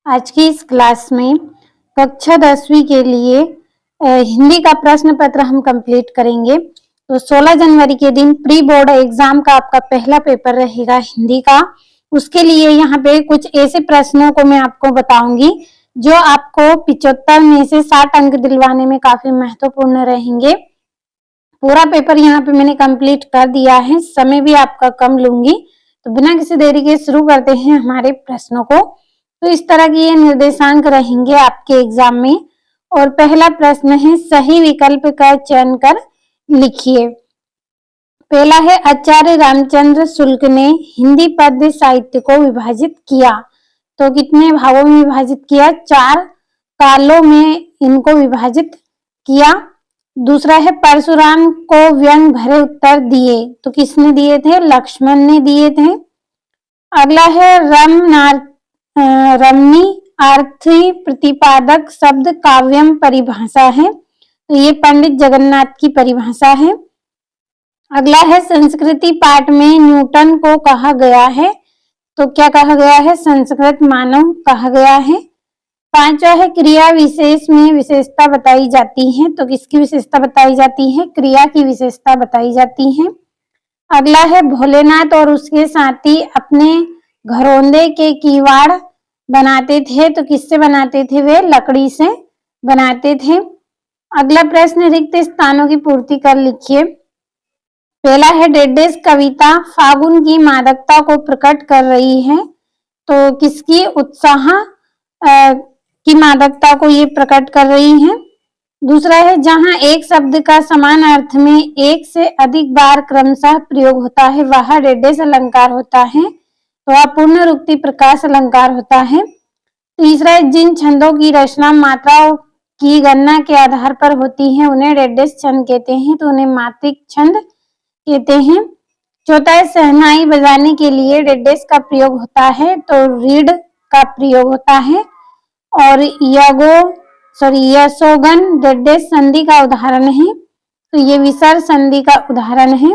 आज की इस क्लास में कक्षा 10वीं के लिए हिंदी का प्रश्न पत्र हम कंप्लीट करेंगे। तो 16 जनवरी के दिन प्री बोर्ड एग्जाम का आपका पहला पेपर रहेगा हिंदी का। उसके लिए यहाँ पे कुछ ऐसे प्रश्नों को मैं आपको बताऊंगी जो आपको 75 में से 60 अंक दिलवाने में काफी महत्वपूर्ण रहेंगे। पूरा पेपर यहाँ पे मैंने कंप्लीट कर दिया है, समय भी आपका कम लूंगी। तो बिना किसी देरी के शुरू करते हैं हमारे प्रश्नों को। तो इस तरह के ये निर्देशांक रहेंगे आपके एग्जाम में। और पहला प्रश्न है, सही विकल्प का चयन कर लिखिए। पहला है, आचार्य रामचंद्र शुक्ल ने हिंदी पद्य साहित्य को विभाजित किया। तो कितने भागों में विभाजित किया? 4 कालों में इनको विभाजित किया। दूसरा है, परशुराम को व्यंग भरे उत्तर दिए। तो किसने दिए थे? लक्ष्मण ने दिए थे। अगला है, रमणी अर्थी प्रतिपादक शब्द काव्यम परिभाषा है। तो ये पंडित जगन्नाथ की परिभाषा है। अगला है, संस्कृति पाठ में न्यूटन को कहा गया है। तो क्या कहा गया है? संस्कृत मानव कहा गया है। पांचवा है, क्रिया विशेष में विशेषता बताई जाती है। तो किसकी विशेषता बताई जाती है? क्रिया की विशेषता बताई जाती है। अगला है, भोलेनाथ और उसके साथी अपने घरौंदे के किवाड़ बनाते थे। तो किससे बनाते थे? वे लकड़ी से बनाते थे। अगला प्रश्न, रिक्त स्थानों की पूर्ति कर लिखिए। पहला है, डेडेस कविता फागुन की मादकता को प्रकट कर रही है। तो किसकी? उत्साह की मादकता को ये प्रकट कर रही है। दूसरा है, जहां एक शब्द का समान अर्थ में एक से अधिक बार क्रमशः प्रयोग होता है वह डेडेस अलंकार होता है। तो वह पूर्ण रुक्ति प्रकाश अलंकार होता है। तीसरा है, जिन छंदों की रचना मात्राओं की गणना के आधार पर होती है उन्हें डेडेस छंद कहते हैं। तो उन्हें मात्रिक छंद कहते हैं। चौथा है, शहनाई बजाने के लिए डेडेस का प्रयोग होता है। तो रीड का प्रयोग होता है। और यशोगन डेडेस संधि का उदाहरण है। तो ये विसर्ग संधि का उदाहरण है।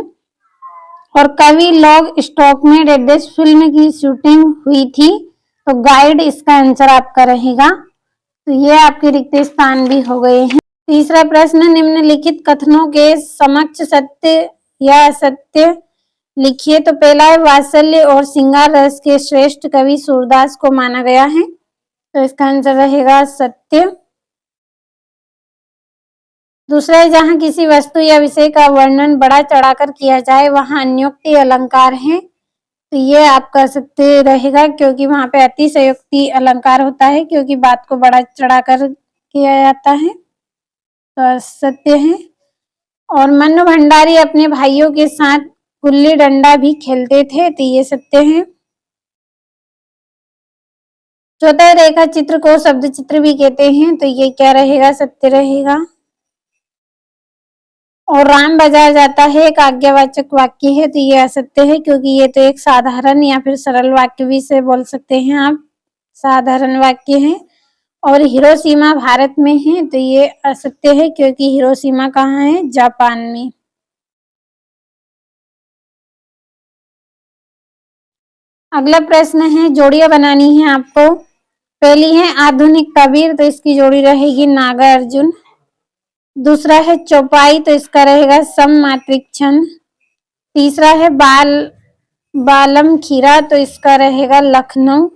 और कवि लॉग स्टॉक में डेडेस फिल्म की शूटिंग हुई थी। तो गाइड इसका आंसर आपका रहेगा। तो ये आपके रिक्त स्थान भी हो गए हैं। तीसरा प्रश्न, निम्नलिखित कथनों के समक्ष सत्य या असत्य लिखिए। तो पहला है, वात्सल्य और श्रृंगार रस के श्रेष्ठ कवि सूरदास को माना गया है। तो इसका आंसर रहेगा सत्य। दूसरा है, जहां किसी वस्तु या विषय का वर्णन बढ़ा चढ़ाकर किया जाए वहां अन्योक्ति अलंकार है। तो ये आपका सत्य रहेगा, क्योंकि वहां पे अतिशयोक्ति अलंकार होता है, क्योंकि बात को बढ़ा चढ़ाकर किया जाता है। तो सत्य है। और मन्नू भंडारी अपने भाइयों के साथ गुल्ली डंडा भी खेलते थे। तो ये सत्य है। चौथा, रेखा चित्र को शब्द चित्र भी कहते हैं। तो ये क्या रहेगा? सत्य रहेगा। और राम बजाया जाता है एक आज्ञावाचक वाक्य है। तो ये असत्य है, क्योंकि ये तो एक साधारण या फिर सरल वाक्य भी से बोल सकते हैं आप, साधारण वाक्य है। और हिरोशिमा भारत में है। तो ये असत्य है, क्योंकि हिरोशिमा कहाँ है? जापान में। अगला प्रश्न है, जोड़ियां बनानी है आपको। पहली है आधुनिक कबीर। तो इसकी जोड़ी रहेगी नागार्जुन। दूसरा है चौपाई। तो इसका रहेगा सममात्रिक छंद। तीसरा है बालम खीरा। तो इसका रहेगा लखनऊ।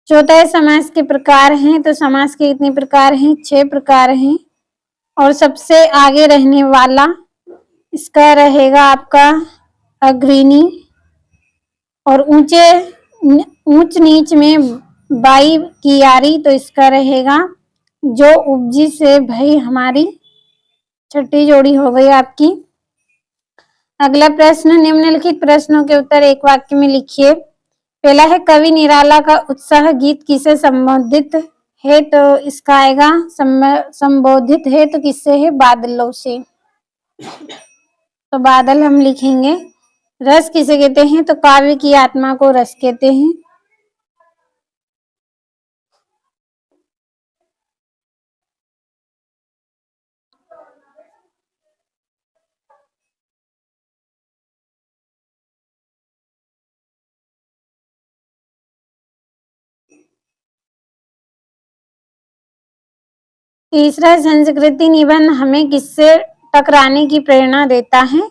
चौथा है समास के प्रकार हैं। तो समास के कितने प्रकार हैं? 6 प्रकार हैं। और सबसे आगे रहने वाला इसका रहेगा आपका अग्रणी। और ऊंच नीच में बाई की यारी। तो इसका रहेगा जो उपजी से भई हमारी। छठी जोड़ी हो गई आपकी। अगला प्रश्न, निम्नलिखित प्रश्नों के उत्तर एक वाक्य में लिखिए। पहला है, कवि निराला का उत्साह गीत किसे संबोधित है। तो इसका आएगा संबोधित है तो किससे है? बादलों से। तो बादल हम लिखेंगे। रस किसे कहते हैं? तो काव्य की आत्मा को रस कहते हैं। तीसरा संस्कृति निबंध हमें किससे टकराने की प्रेरणा देता है?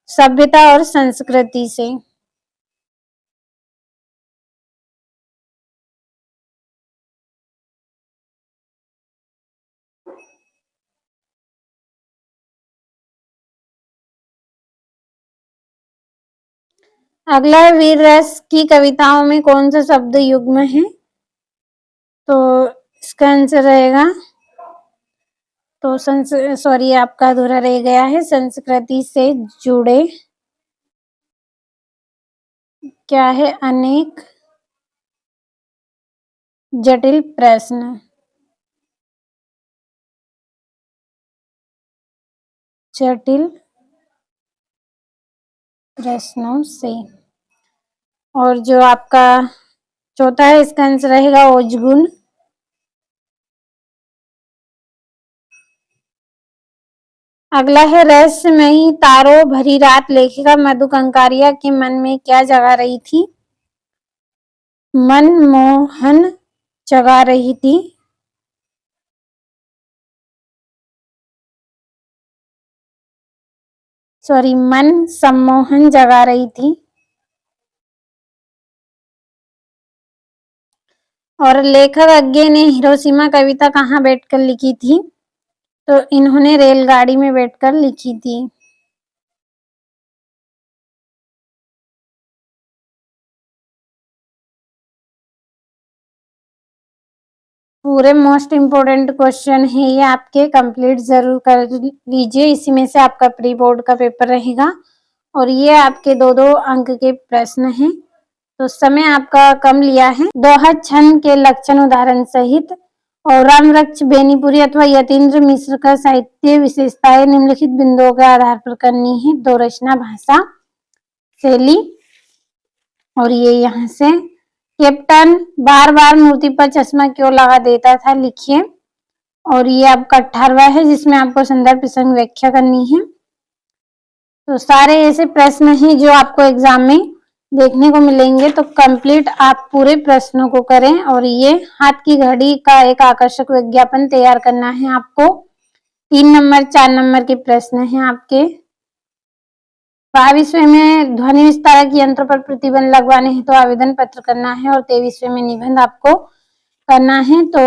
सभ्यता और संस्कृति से। अगला है वीर रस की कविताओं में कौन सा शब्द युग्म है? तो इसका आंसर रहेगा, तो सॉरी आपका अधूरा रह गया है। संस्कृति से जुड़े क्या है? अनेक जटिल प्रश्न। जटिल प्रश्नों से। और जो आपका चौथा है इसका आंसर रहेगा ओजगुन। अगला है रहस्यमयी तारों भरी रात लेखिका मधु कंकारिया के मन में क्या जगा रही थी? मनमोहन जगा रही थी। सॉरी, मन सम्मोहन जगा रही थी। और लेखक अज्ञे ने हिरोशिमा कविता कहाँ बैठकर लिखी थी? तो इन्होंने रेलगाड़ी में बैठकर लिखी थी। पूरे मोस्ट इम्पोर्टेंट क्वेश्चन है ये आपके, कंप्लीट जरूर कर लीजिए। इसी में से आपका प्री बोर्ड का पेपर रहेगा और ये आपके 2-2 अंक के प्रश्न हैं। तो समय आपका कम लिया है। दोहा छंद के लक्षण उदाहरण सहित और रामवृक्ष बेनीपुरी अथवा यतीन्द्र मिश्र का साहित्य विशेषताएं निम्नलिखित बिंदुओं के आधार पर करनी है। दो रचना, भाषा, शैली। और ये यहाँ से कैप्टन बार बार मूर्ति पर चश्मा क्यों लगा देता था, लिखिए। और ये आपका 18वां है जिसमें आपको संदर्भ प्रसंग व्याख्या करनी है। तो सारे ऐसे प्रश्न हैं जो आपको एग्जाम में देखने को मिलेंगे, तो कंप्लीट आप पूरे प्रश्नों को करें। और ये हाथ की घड़ी का एक आकर्षक विज्ञापन तैयार करना है आपको। 3 नंबर 4 नंबर के प्रश्न हैं आपके। 22वें में ध्वनि विस्तारक यंत्र पर प्रतिबंध लगवाने हैं तो आवेदन पत्र करना है। और 23वें में निबंध आपको करना है। तो